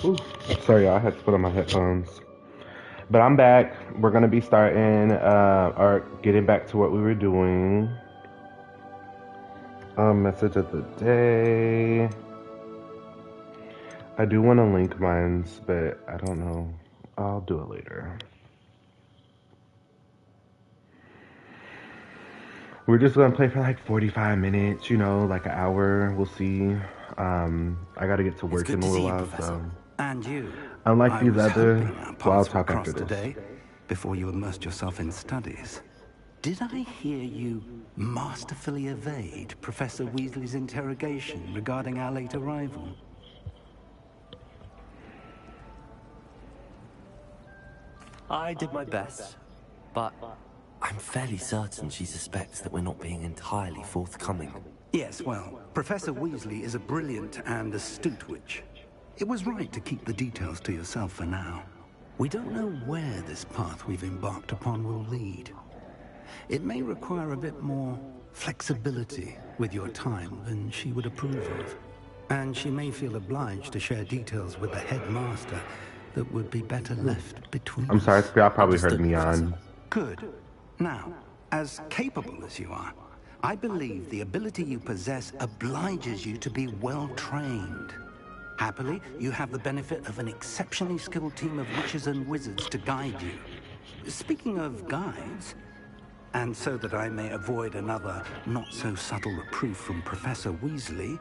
Ooh, sorry, y'all, I had to put on my headphones. But I'm back. We're gonna be starting, or getting back to what we were doing. Message of the day. I do want to link mines, but I don't know. I'll do it later. We're just gonna play for like 45 minutes, you know, like an hour. We'll see. I gotta get to It's work good in to a little see you, while, Professor. so. And you. Unlike I these was other, hoping our well, I'll paths would talk after cross this. today, before you immersed yourself in studies. Did I hear you masterfully evade Professor Weasley's interrogation regarding our late arrival? I did my best, but I'm fairly certain she suspects that we're not being entirely forthcoming. Yes, well, Professor Weasley is a brilliant and astute witch. It was right to keep the details to yourself for now. We don't know where this path we've embarked upon will lead. It may require a bit more flexibility with your time than she would approve of. And she may feel obliged to share details with the headmaster that would be better left between I'm sorry, us. y'all probably heard Understood, me Professor. on. Good. Now, as capable as you are, I believe the ability you possess obliges you to be well trained. Happily, you have the benefit of an exceptionally skilled team of witches and wizards to guide you. Speaking of guides, and so that I may avoid another not-so-subtle reproof from Professor Weasley,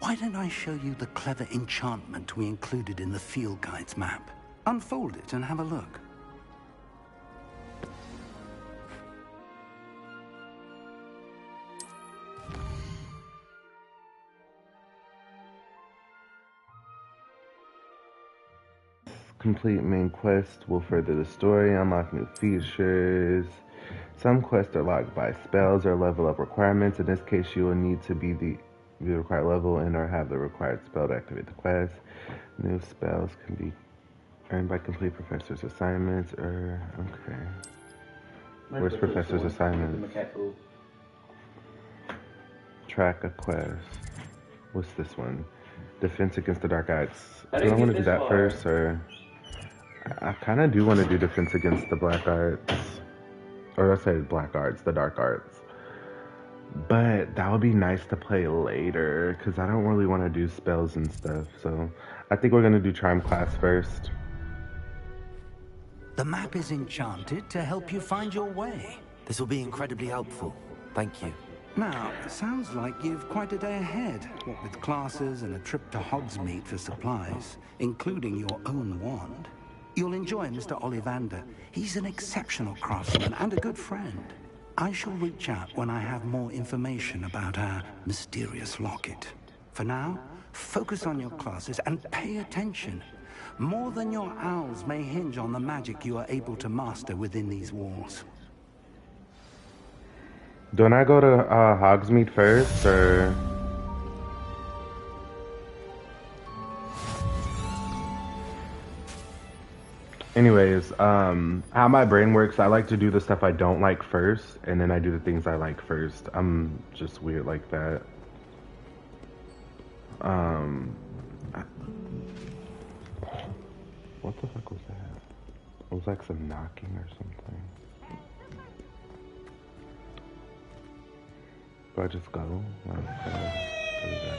why don't I show you the clever enchantment we included in the field guide's map? Unfold it and have a look. Complete main quest will further the story, unlock new features. Some quests are locked by spells or level up requirements. In this case, you will need to be the required level and or have the required spell to activate the quest. New spells can be earned by complete professor's assignments or okay. Where's professor's assignments? Track a quest. What's this one? Defense against the dark arts. Do I want to do that first, or I kind of do want to do defense against the black arts, or I said black arts, the dark arts. But that would be nice to play later, because I don't really want to do spells and stuff. So I think we're going to do Charm class first. The map is enchanted to help you find your way. This will be incredibly helpful. Thank you. Now, it sounds like you've quite a day ahead, what with classes and a trip to Hogsmeade for supplies, including your own wand. You'll enjoy Mr. Ollivander. He's an exceptional craftsman and a good friend. I shall reach out when I have more information about our mysterious locket. For now, focus on your classes and pay attention. More than your owls may hinge on the magic you are able to master within these walls. Don't I go to Hogsmeade first, or? Anyways, how my brain works, I like to do the stuff I don't like first, and then I do the things I like first. I'm just weird like that. What the fuck was that? It was like some knocking or something. Do I just go? There we go.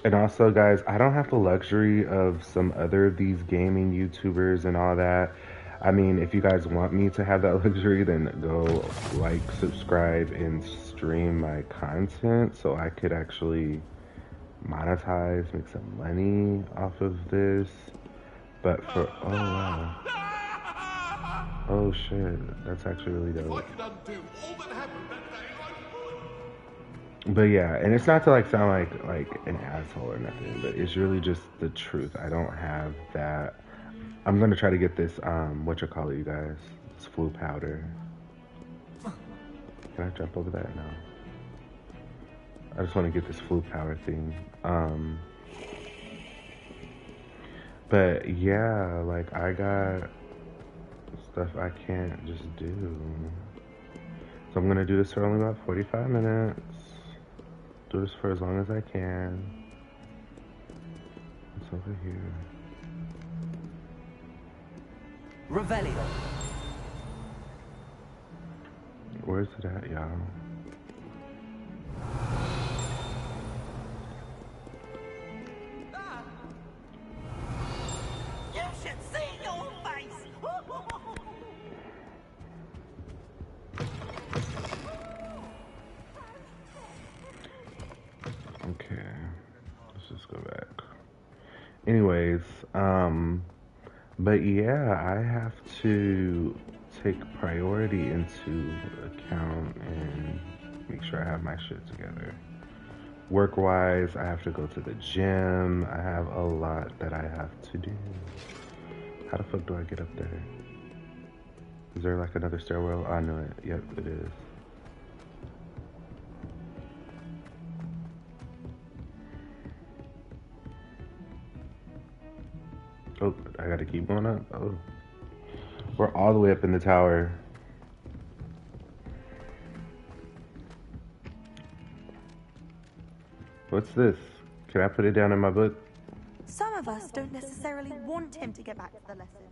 And also, guys, I don't have the luxury of some other of these gaming YouTubers and all that. I mean, if you guys want me to have that luxury, then go like, subscribe, and stream my content so I could actually monetize, make some money off of this. But for, oh wow. Oh shit, that's actually really dope. But yeah, and it's not to like sound like an asshole or nothing, but it's really just the truth. I don't have that. I'm gonna try to get this what you call it, you guys? This flu powder. Can I jump over that? No. I just want to get this flu powder thing. But yeah, like I got stuff I can't just do. So I'm gonna do this for only about 45 minutes. Do this for as long as I can. over here. Revelio. Where's it at, y'all? You should see your face! Okay, let's just go back. Anyways, but yeah, I have to take priority into account and make sure I have my shit together. Work-wise, I have to go to the gym. I have a lot that I have to do. How the fuck do I get up there? Is there like another stairwell? I know it. Yep, it is. Oh, I gotta keep going up. Oh. We're all the way up in the tower. What's this? Can I put it down in my book? Some of us don't necessarily want him to get back to the lesson.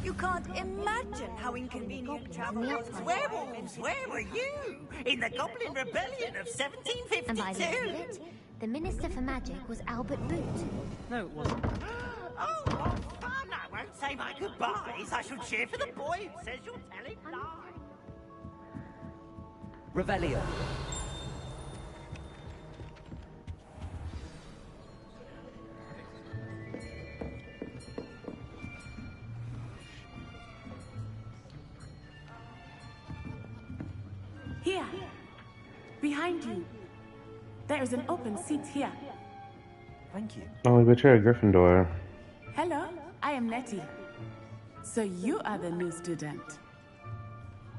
You can't imagine how inconvenient travel was. Werewolves, where were you? In the Goblin Rebellion of And by the end of 1752? it, the Minister for Magic was Albert Boot. No, it wasn't. Oh, what fun! I won't say my goodbyes. I shall cheer for the boy who says you're telling lies. Revelio. Here, behind you. There is an open seat here. Thank you. Oh, but you're a Gryffindor. Hello, I am Nettie. So you are the new student.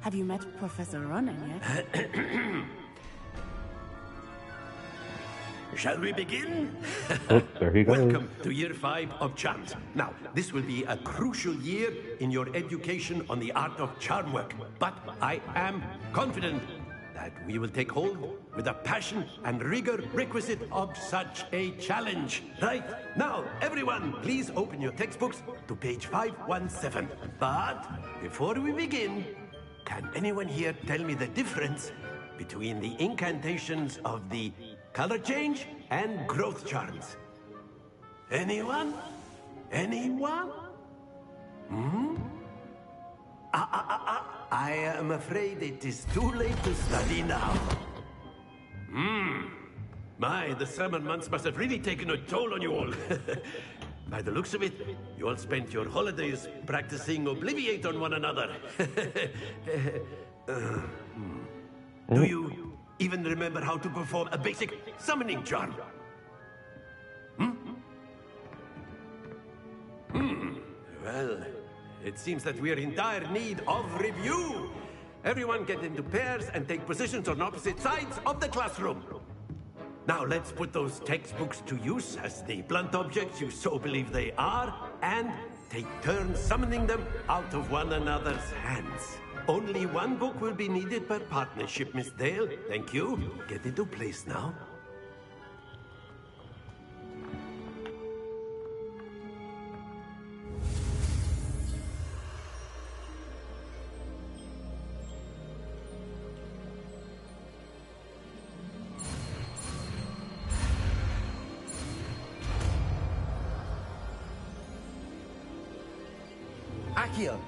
Have you met Professor Ronan yet? Shall we begin? Oh, there he goes. Welcome to year 5 of charms. Now, this will be a crucial year in your education on the art of charm work. But I am confident that we will take hold with the passion and rigor requisite of such a challenge. Right, now, everyone, please open your textbooks to page 517. But before we begin, can anyone here tell me the difference between the incantations of the color change and growth charms? Anyone? Anyone? I am afraid it is too late to study now. My, the summer months must have really taken a toll on you all. By the looks of it, you all spent your holidays practicing Obliviate on one another. Do you even remember how to perform a basic summoning charm? Well, it seems that we are in dire need of review. Everyone get into pairs and take positions on opposite sides of the classroom. Now let's put those textbooks to use as the blunt objects you so believe they are, and take turns summoning them out of one another's hands. Only one book will be needed per partnership, Miss Dale. Thank you. Get into place now. Accio.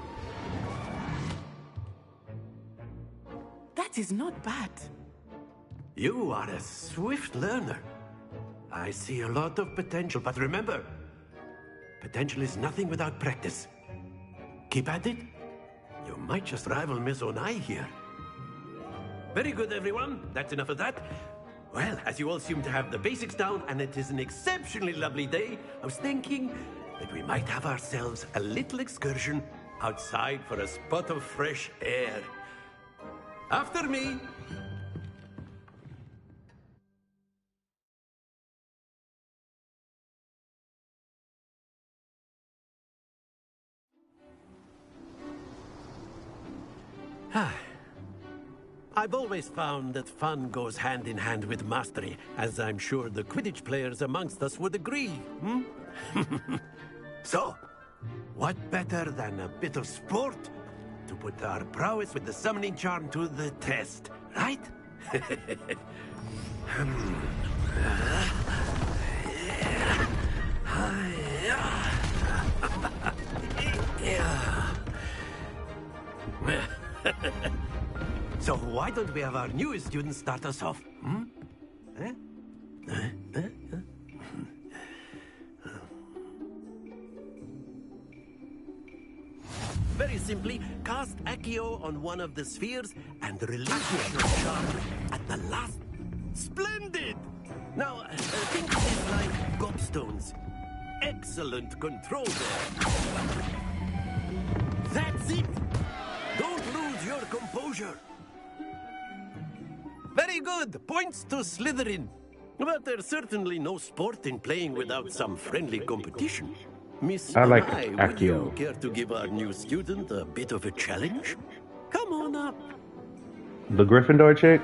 That is not bad. You are a swift learner. I see a lot of potential, but remember, potential is nothing without practice. Keep at it. You might just rival Miss Onai here. Very good, everyone. That's enough of that. Well, as you all seem to have the basics down, and it is an exceptionally lovely day, I was thinking that we might have ourselves a little excursion outside for a spot of fresh air. After me. I've always found that fun goes hand in hand with mastery, as I'm sure the Quidditch players amongst us would agree. Hmm? So, what better than a bit of sport to put our prowess with the summoning charm to the test, right? So why don't we have our newest student start us off? Hmm? Eh? Very simply, cast Accio on one of the spheres and release your charm at the last. Splendid! Now, think of this like gobstones. Excellent control there. That's it! Don't lose your composure. Very good. Points to Slytherin. But there's certainly no sport in playing without some friendly competition. Miss I like Anai, would you care to give our new student a bit of a challenge? Come on up. The Gryffindor chick?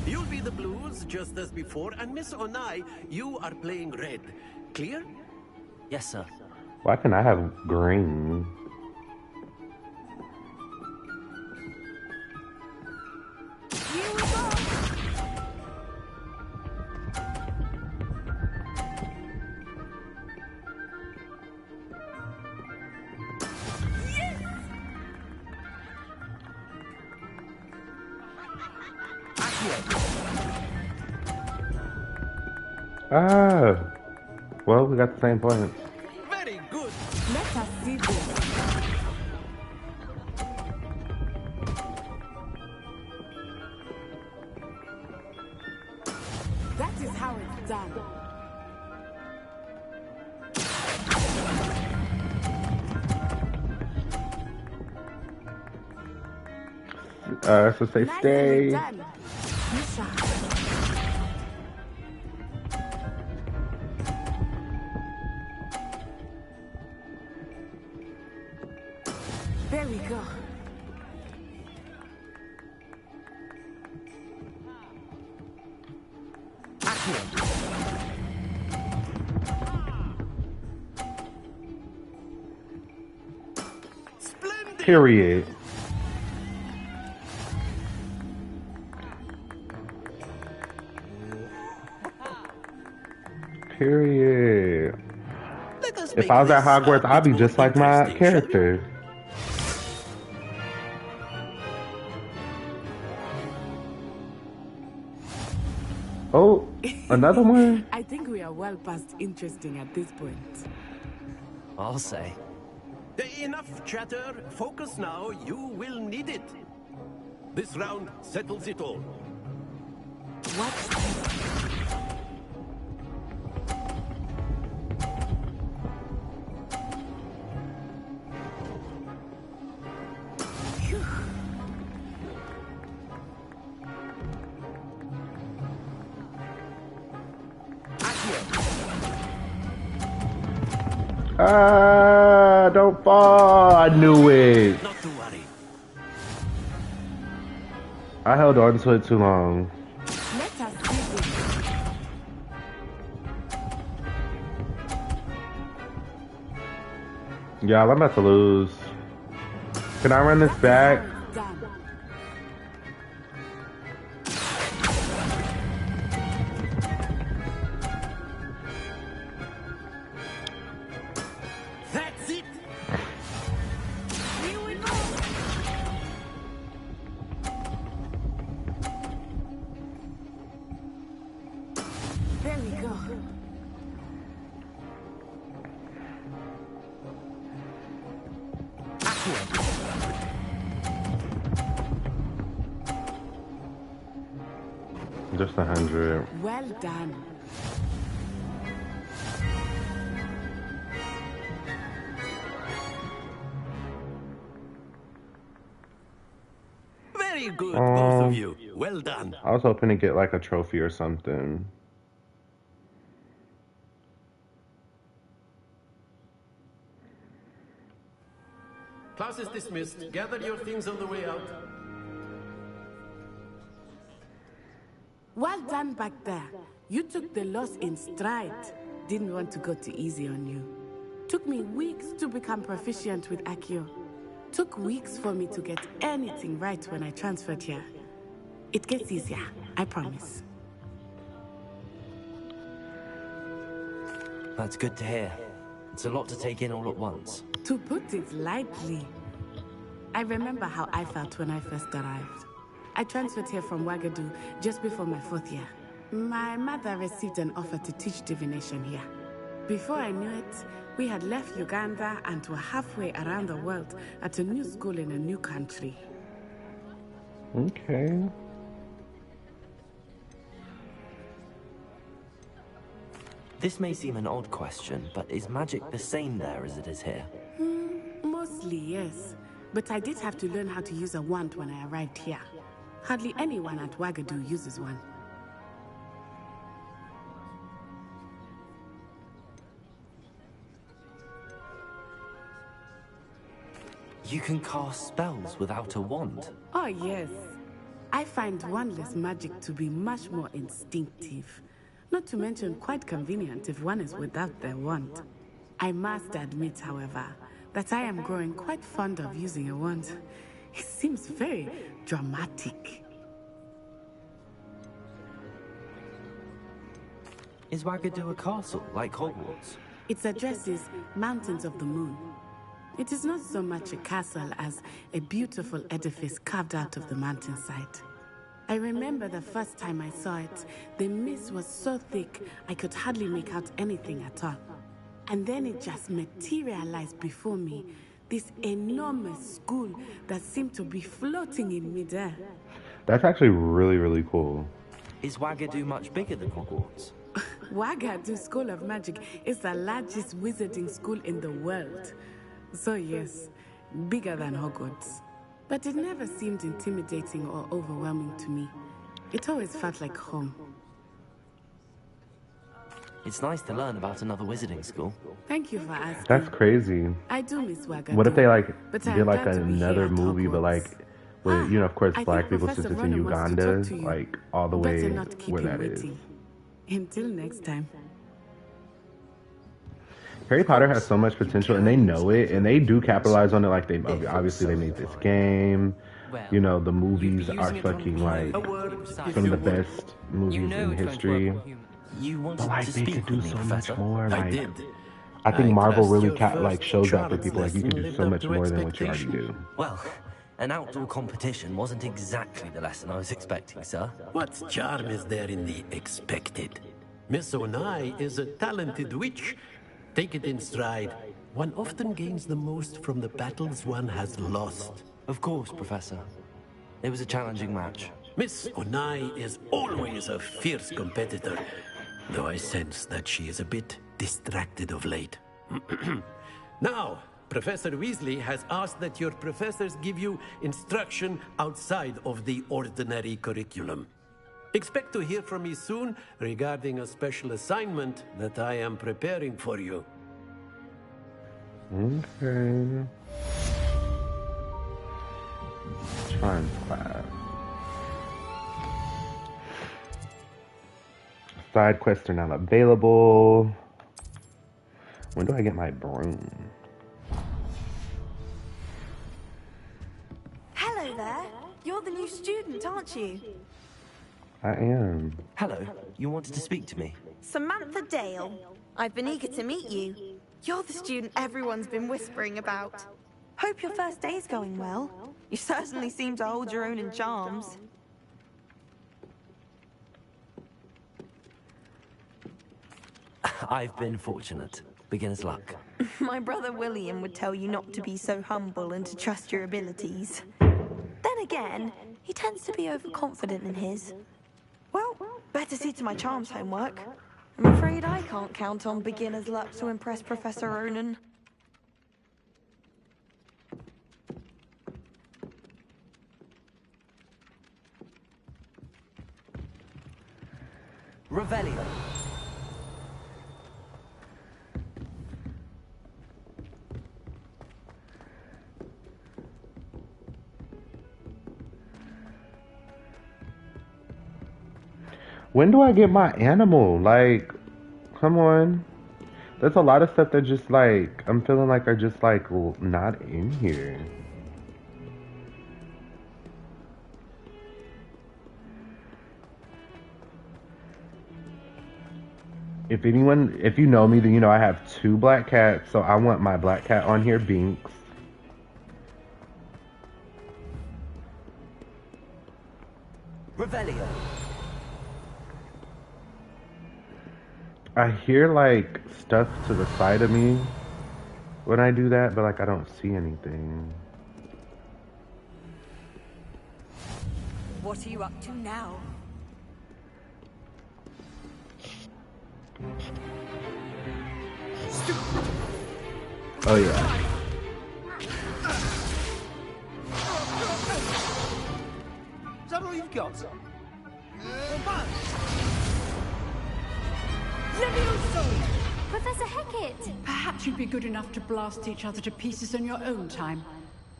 You'll be the blues, just as before, and Miss Onai, you are playing red. Clear? Yes, sir. Why can I have green? Ah, well, we got the same points. Very good. Let us see this. That is how it's done. So say stay. Nicely done. Misha. There we go. Splendid. Period. Period. Let us If make I was at this a Hogwarts, I'd be bit just more like my interesting, shall we? character. Oh, another one? I think we are well past interesting at this point. I'll say. Enough chatter. Focus now. You will need it. This round settles it all. What's Ah, don't fall. I knew it. Not to worry. I held on to it too long. Let us see this. Y'all, I'm about to lose. Can I run this back? Done. That's it. Here we go. There we go. Just 100. Well done. Very good, both of you. Well done. I was hoping to get like a trophy or something. Class is dismissed. Gather your things on the way out. Well done back there. You took the loss in stride. Didn't want to go too easy on you. Took me weeks to become proficient with Accio. Took weeks for me to get anything right when I transferred here. It gets easier, I promise. That's good to hear. It's a lot to take in all at once. To put it lightly, I remember how I felt when I first arrived. I transferred here from Wagadu just before my 4th year. My mother received an offer to teach divination here. Before I knew it, we had left Uganda and were halfway around the world at a new school in a new country. Okay. This may seem an odd question, but is magic the same there as it is here? Mostly, yes. But I did have to learn how to use a wand when I arrived here. Hardly anyone at Wagadu uses one. You can cast spells without a wand? Oh, yes. I find wandless magic to be much more instinctive. Not to mention quite convenient if one is without their wand. I must admit, however, that I am growing quite fond of using a wand. It seems very dramatic. Is Wagadu a castle, like Hogwarts? Its address is Mountains of the Moon. It is not so much a castle as a beautiful edifice carved out of the mountainside. I remember the first time I saw it, the mist was so thick I could hardly make out anything at all. And then it just materialized before me, this enormous school that seemed to be floating in midair. That's actually really, really cool. Is Wagadu much bigger than Hogwarts? Wagadu School of Magic is the largest wizarding school in the world. So yes, bigger than Hogwarts. But it never seemed intimidating or overwhelming to me. It always felt like home. It's nice to learn about another wizarding school. Thank you for asking. That's crazy. I do miss Wagadu. What if they like but I did am like glad to be here another at movie, but like Hogwarts. with you know, of course, I black think people since Professor it's in Ronan wants to Uganda, talk to you. like all the way Better not keep where him that is. waiting. Until next time. Harry Potter has so much potential, and they know it, and they do capitalize on it. Like they obviously they made this game. You know, the movies are fucking like some of the best movies in history. You wanted But like to they speak could do with me, so Professor? much more. I Like did. I think I Marvel trust really your like first shows that for Charles people. Like you can lesson do lived so up much to more than what you already expectation. do. Well, an outdoor competition wasn't exactly the lesson I was expecting, sir. What charm is there in the expected? Miss Onai is a talented witch. Take it in stride. One often gains the most from the battles one has lost. Of course, Professor. It was a challenging match. Miss Onai is always a fierce competitor, though I sense that she is a bit distracted of late. Now, Professor Weasley has asked that your professors give you instruction outside of the ordinary curriculum. Expect to hear from me soon regarding a special assignment that I am preparing for you. Okay. Charms class. Side quests are not available. When do I get my broom? Hello there. You're the new student, aren't you? I am. Hello, you wanted to speak to me? Samantha Dale. I've been eager to meet you. You're the student everyone's been whispering about. Hope your first day's going well. You certainly seem to hold your own in charms. I've been fortunate. Beginner's luck. My brother William would tell you not to be so humble and to trust your abilities. Then again, he tends to be overconfident in his. Well, better see to my charms homework. I'm afraid I can't count on beginner's luck to impress Professor Ronan. Revelio. When do I get my animal? Like, come on. There's a lot of stuff that just like, I'm feeling like are just like not in here. If you know me, then you know I have 2 black cats, so I want my black cat on here, Binks. Revelio. I hear like stuff to the side of me when I do that, but like I don't see anything. What are you up to now? Oh yeah. Is that all you've got? Professor Hecat! Perhaps you'd be good enough to blast each other to pieces on your own time.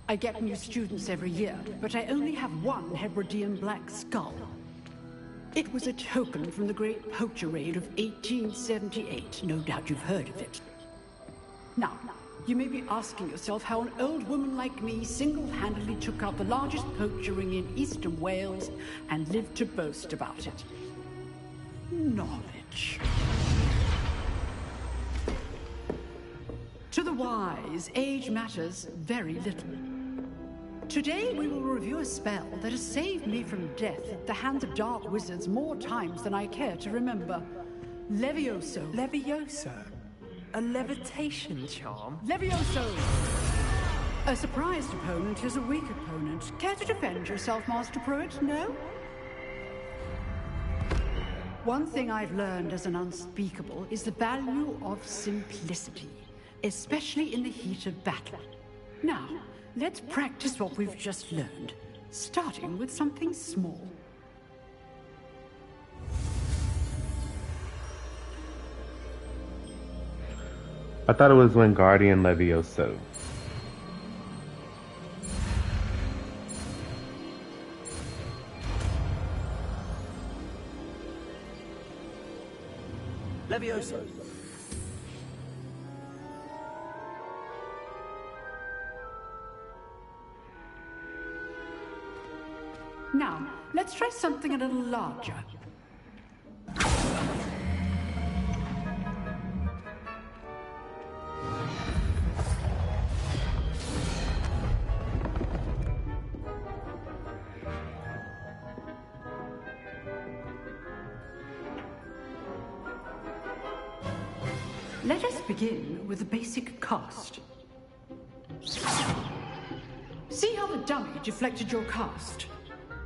I get new students every year, but I only have one Hebridean black skull. It was a token from the Great Poacher Raid of 1878. No doubt you've heard of it. Now, you may be asking yourself how an old woman like me single-handedly took out the largest poacher ring in eastern Wales and lived to boast about it. Knowledge. To the wise, age matters very little. Today we will review a spell that has saved me from death at the hands of dark wizards more times than I care to remember. Levioso. Levioso? A levitation charm? Levioso! A surprised opponent is a weak opponent. Care to defend yourself, Master Pruitt? No? One thing I've learned as an unspeakable is the value of simplicity, especially in the heat of battle. Now, let's practice what we've just learned, starting with something small. I thought it was Wingardium Levioso. Levioso. Now, let's try something a little larger. Let us begin with the basic cast. See how the dummy deflected your cast?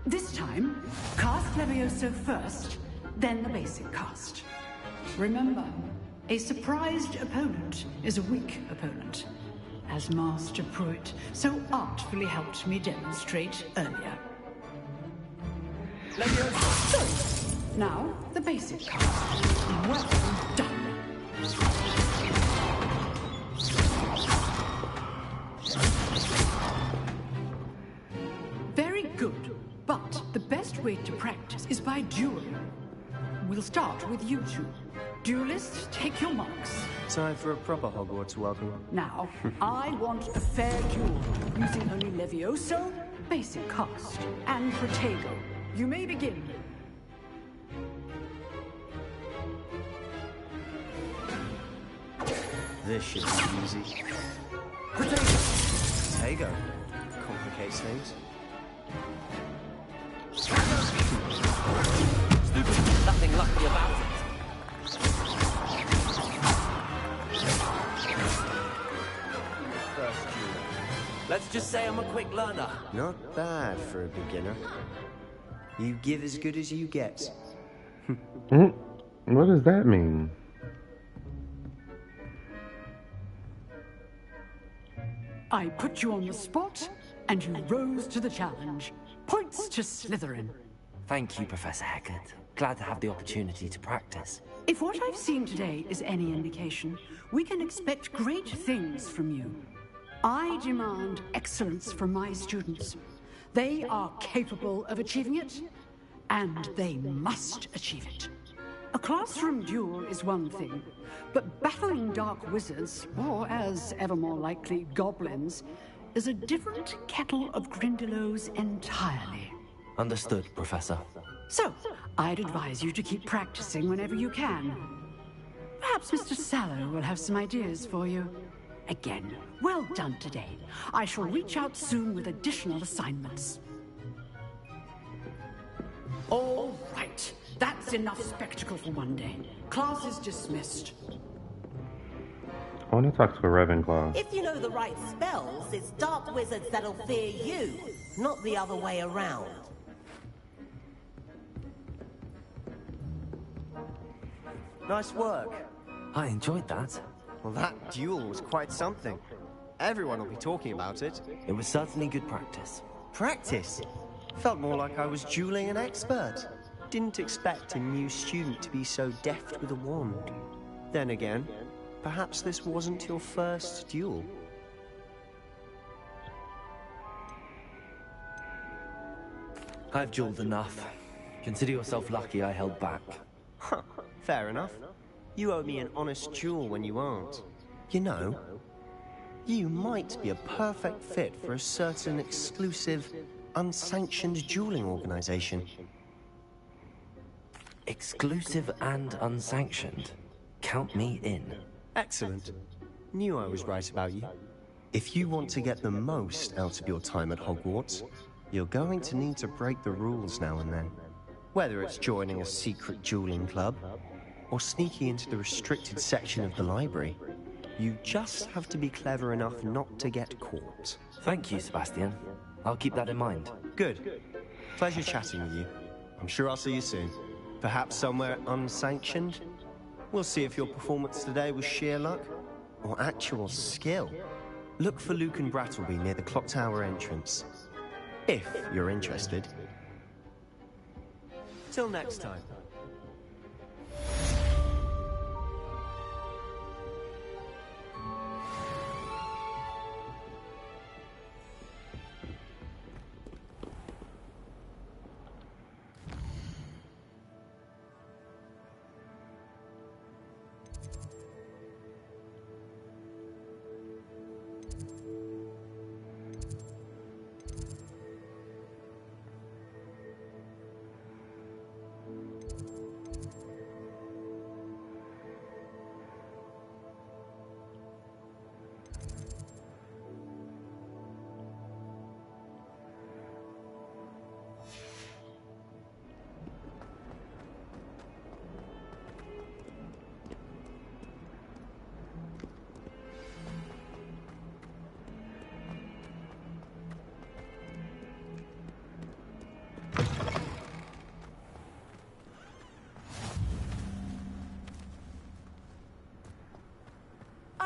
This time, cast Levioso first, then the basic cast. Remember, a surprised opponent is a weak opponent, as Master Pruitt so artfully helped me demonstrate earlier. Levioso! Now, the basic cast. Well done. Very good, but the best way to practice is by dueling. We'll start with you two. Duelists, take your marks. Time for a proper Hogwarts welcome. Now, I want a fair duel, using only Levioso, basic cast, and Protego. You may begin. This should be easy. Protego. Complicates things. Stupid. Nothing lucky about it. First duel. Let's just say I'm a quick learner. Not bad for a beginner. You give as good as you get. What does that mean? I put you on the spot, and you rose to the challenge. Points to Slytherin. Thank you, Professor Hecat. Glad to have the opportunity to practice. If what I've seen today is any indication, we can expect great things from you. I demand excellence from my students. They are capable of achieving it, and they must achieve it. A classroom duel is one thing, but battling dark wizards, or as ever more likely, goblins, is a different kettle of Grindylows entirely. Understood, Professor. So, I'd advise you to keep practicing whenever you can. Perhaps Mr. Sallow will have some ideas for you. Again, well done today. I shall reach out soon with additional assignments. All right. That's enough spectacle for one day. Class is dismissed. I want to talk to a Ravenclaw. If you know the right spells, it's dark wizards that'll fear you, not the other way around. Nice work. I enjoyed that. Well, that duel was quite something. Everyone will be talking about it. It was certainly good practice. Practice? Felt more like I was dueling an expert. Didn't expect a new student to be so deft with a wand. Then again, perhaps this wasn't your first duel. I've dueled enough. Consider yourself lucky I held back. Huh, fair enough. You owe me an honest duel when you aren't. You know, you might be a perfect fit for a certain exclusive, unsanctioned dueling organization. Exclusive and unsanctioned. Count me in. Excellent. Knew I was right about you. If you want to get the most out of your time at Hogwarts, you're going to need to break the rules now and then. Whether it's joining a secret dueling club, or sneaking into the restricted section of the library, you just have to be clever enough not to get caught. Thank you, Sebastian. I'll keep that in mind. Good. Pleasure chatting with you. I'm sure I'll see you soon. Perhaps somewhere unsanctioned? We'll see if your performance today was sheer luck or actual skill. Look for Luke and Brattleby near the clock tower entrance. If you're interested. Till next time.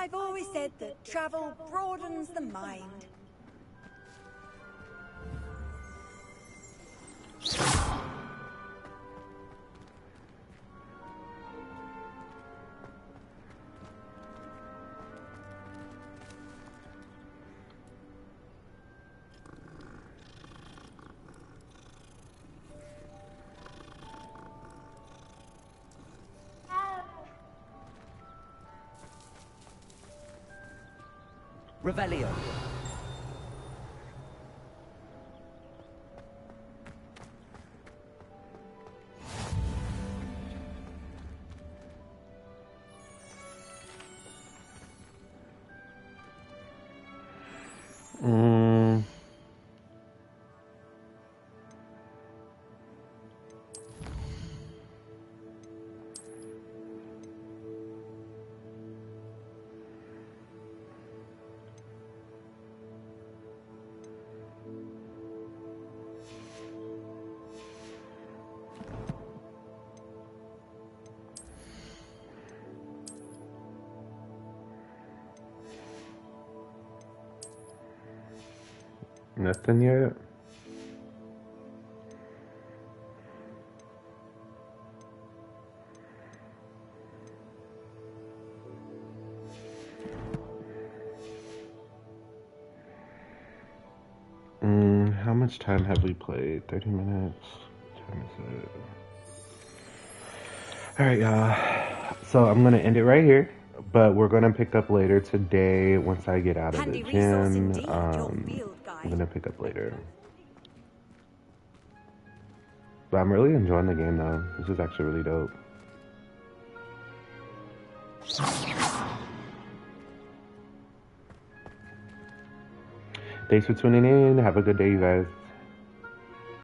I've always said that travel broadens the mind. Revelio. Nothing yet? How much time have we played? 30 minutes? All right, y'all. So I'm gonna end it right here, but we're gonna pick up later today once I get out of the gym. I'm gonna pick up later. But I'm really enjoying the game though. This is actually really dope. Thanks for tuning in. Have a good day, you guys.